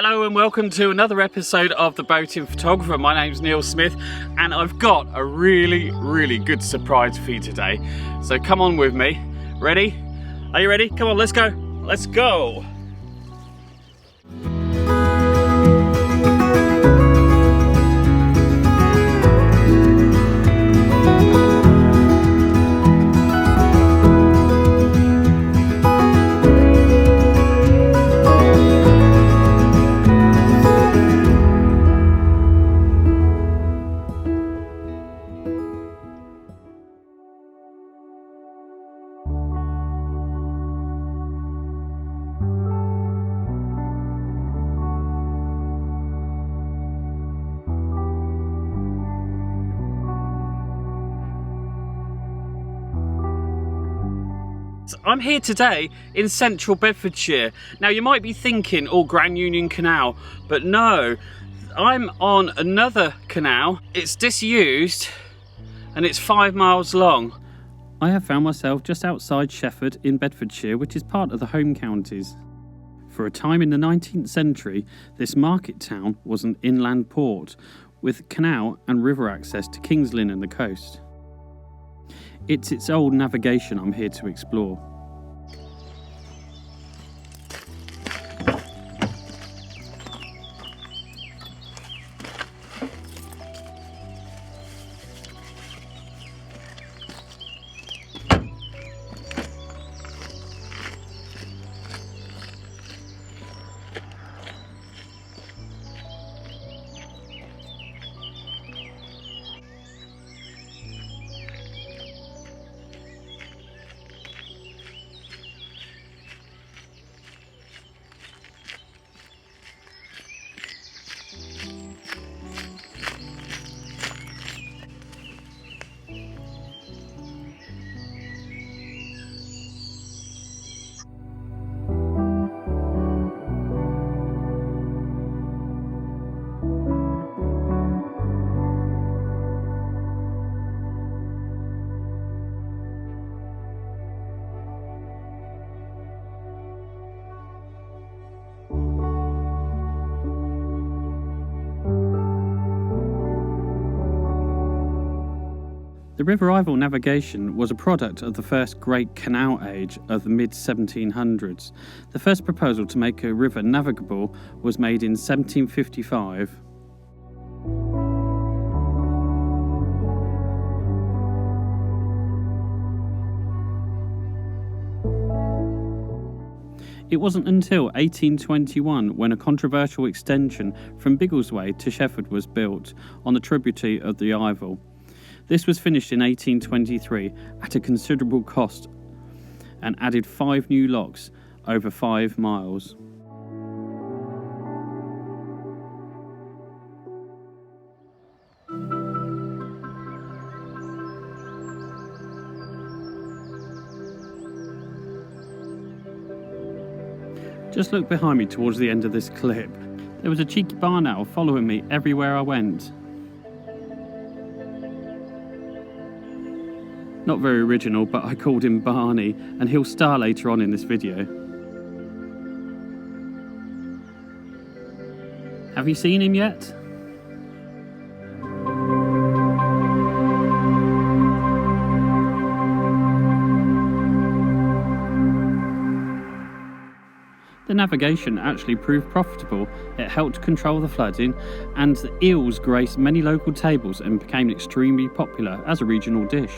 Hello and welcome to another episode of The Boating Photographer. My name's Neil Smith and I've got a really good surprise for you today. So come on with me. Ready? Are you ready? Come on, let's go. Let's go. I'm here today in central Bedfordshire. Now you might be thinking, oh, Grand Union Canal, but no, I'm on another canal. It's disused and it's 5 miles long. I have found myself just outside Shefford in Bedfordshire, which is part of the home counties. For a time in the 19th century, this market town was an inland port with canal and river access to King's Lynn and the coast. It's its old navigation I'm here to explore. The River Ivel navigation was a product of the first great canal age of the mid-1700s. The first proposal to make a river navigable was made in 1755. It wasn't until 1821 when a controversial extension from Biggleswade to Shefford was built on the tributary of the Ivel. This was finished in 1823 at a considerable cost and added 5 new locks over 5 miles. Just look behind me towards the end of this clip. There was a cheeky barn owl following me everywhere I went. Not very original, but I called him Barney, and he'll star later on in this video. Have you seen him yet? The navigation actually proved profitable. It helped control the flooding, and the eels graced many local tables and became extremely popular as a regional dish.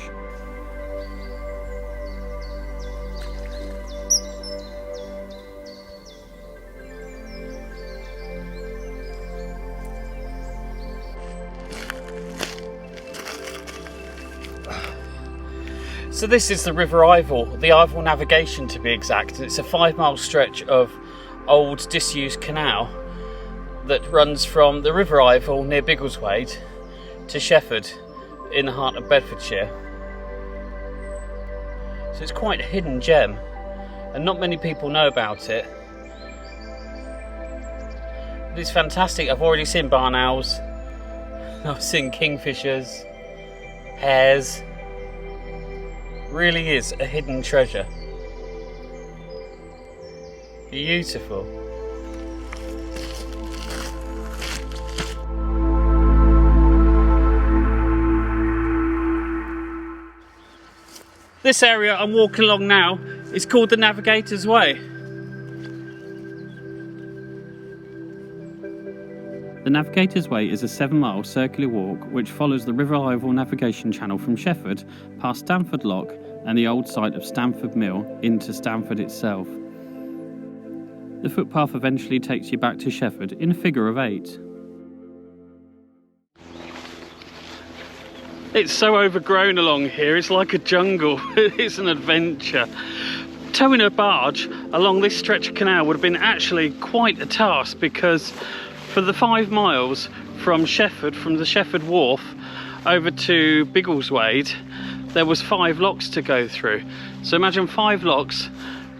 So this is the River Ivel, the Ivel navigation to be exact, and it's a 5-mile stretch of old disused canal that runs from the River Ivel near Biggleswade to Shefford in the heart of Bedfordshire. So it's quite a hidden gem and not many people know about it. But it's fantastic. I've already seen barn owls, I've seen kingfishers, hares. Really is a hidden treasure. Beautiful. This area I'm walking along now is called the Navigator's Way. The Navigator's Way is a 7-mile circular walk which follows the River Ivor navigation channel from Shefford, past Stamford Lock and the old site of Stamford Mill into Stamford itself. The footpath eventually takes you back to Shefford in a figure of 8. It's so overgrown along here, it's like a jungle. It's an adventure. Towing a barge along this stretch of canal would have been actually quite a task, because for the 5 miles from Shefford, from the Shefford Wharf over to Biggleswade, there was 5 locks to go through. So imagine 5 locks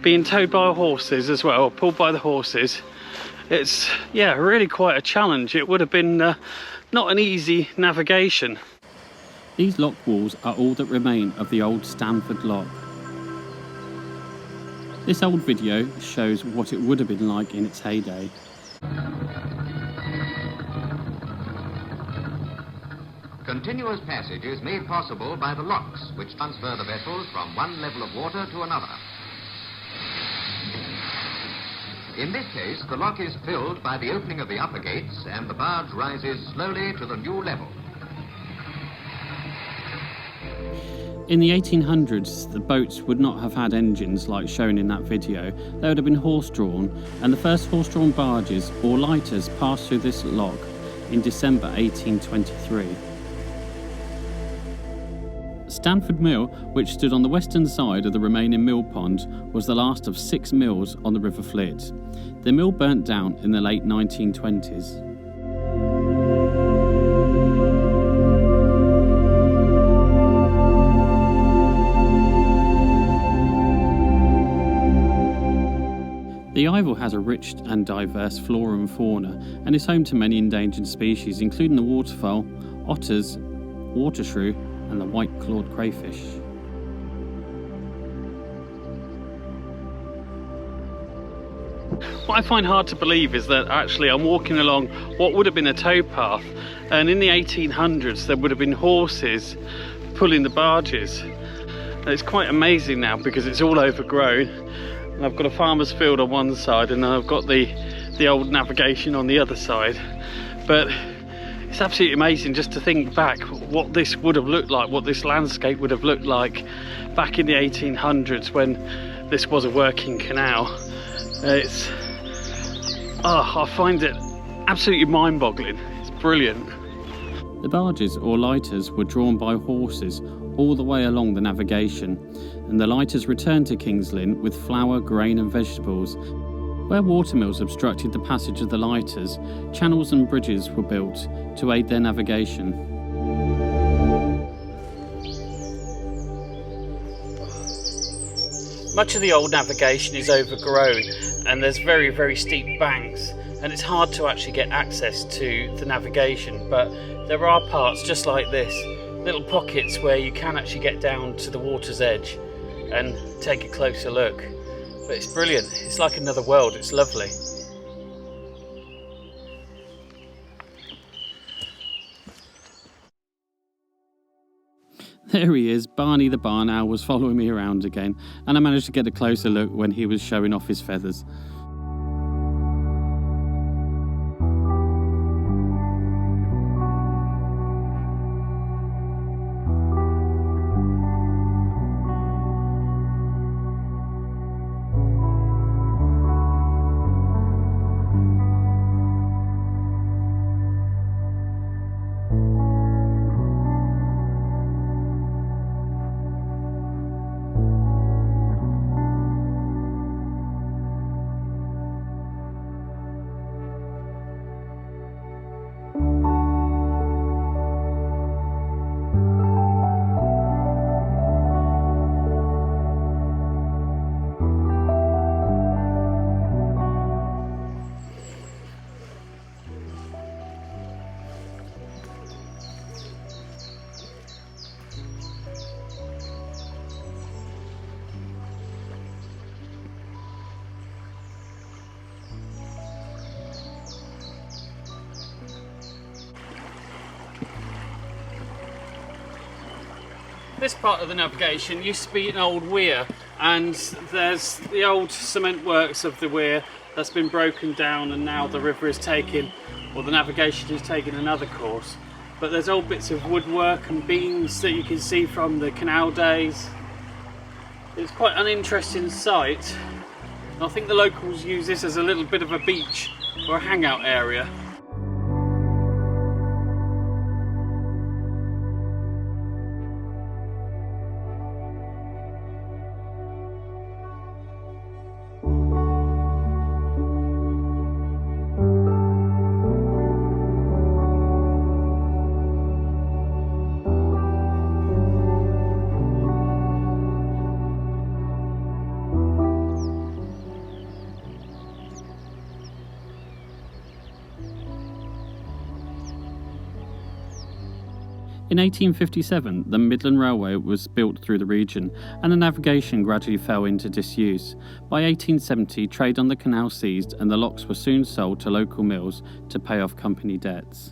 being towed by horses as well, pulled by the horses. It's, yeah, really quite a challenge. It would have been not an easy navigation. These lock walls are all that remain of the old Stamford Lock. This old video shows what it would have been like in its heyday. Continuous passage is made possible by the locks, which transfer the vessels from one level of water to another. In this case, the lock is filled by the opening of the upper gates, and the barge rises slowly to the new level. In the 1800s, the boats would not have had engines like shown in that video. They would have been horse-drawn, and the first horse-drawn barges, or lighters, passed through this lock in December 1823. Stamford Mill, which stood on the western side of the remaining mill pond, was the last of 6 mills on the River Fleet. The mill burnt down in the late 1920s. The Ivor has a rich and diverse flora and fauna, and is home to many endangered species, including the waterfowl, otters, water shrew, and the white-clawed crayfish. What I find hard to believe is that actually I'm walking along what would have been a towpath, and in the 1800s there would have been horses pulling the barges. And it's quite amazing now because it's all overgrown, and I've got a farmer's field on one side and I've got the old navigation on the other side. But it's absolutely amazing just to think back what this would have looked like, what this landscape would have looked like back in the 1800s when this was a working canal. I find it absolutely mind-boggling. It's brilliant. The barges or lighters were drawn by horses all the way along the navigation, and the lighters returned to King's Lynn with flour, grain and vegetables. Where watermills obstructed the passage of the lighters, channels and bridges were built to aid their navigation. Much of the old navigation is overgrown, and there's very, very steep banks, and it's hard to actually get access to the navigation, but there are parts just like this, little pockets where you can actually get down to the water's edge and take a closer look. But it's brilliant. It's like another world. It's lovely. There he is. Barney the barn owl was following me around again, and I managed to get a closer look when he was showing off his feathers. This part of the navigation used to be an old weir, and there's the old cement works of the weir that's been broken down, and now the river is taking, or the navigation is taking another course. But there's old bits of woodwork and beams that you can see from the canal days. It's quite an interesting sight. I think the locals use this as a little bit of a beach or a hangout area. In 1857, the Midland Railway was built through the region, and the navigation gradually fell into disuse. By 1870, trade on the canal ceased, and the locks were soon sold to local mills to pay off company debts.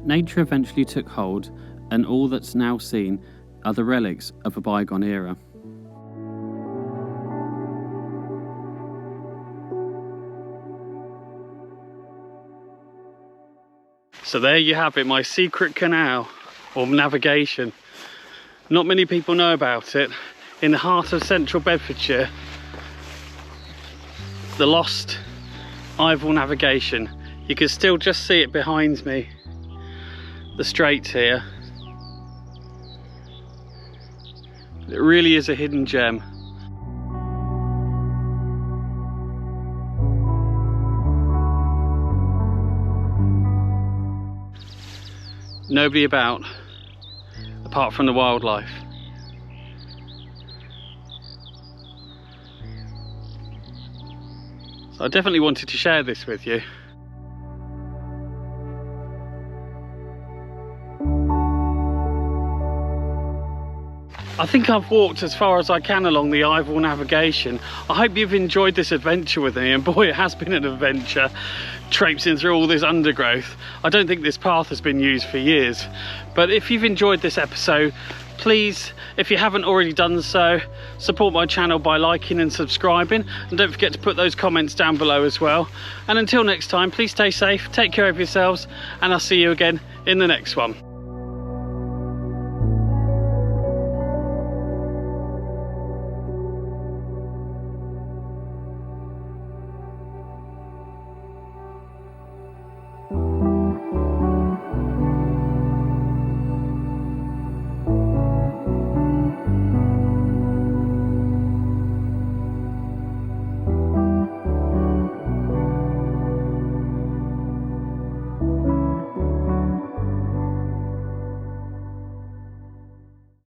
Nature eventually took hold, and all that's now seen are the relics of a bygone era. So there you have it, my secret canal, or navigation. Not many people know about it. In the heart of central Bedfordshire, the lost Ivor navigation. You can still just see it behind me, the straits here. It really is a hidden gem. Nobody about, apart from the wildlife. So I definitely wanted to share this with you. I think I've walked as far as I can along the Ivor navigation. I hope you've enjoyed this adventure with me, and boy, it has been an adventure, traipsing through all this undergrowth. I don't think this path has been used for years, but if you've enjoyed this episode, please, if you haven't already done so, support my channel by liking and subscribing, and don't forget to put those comments down below as well. And until next time, please stay safe, take care of yourselves, and I'll see you again in the next one.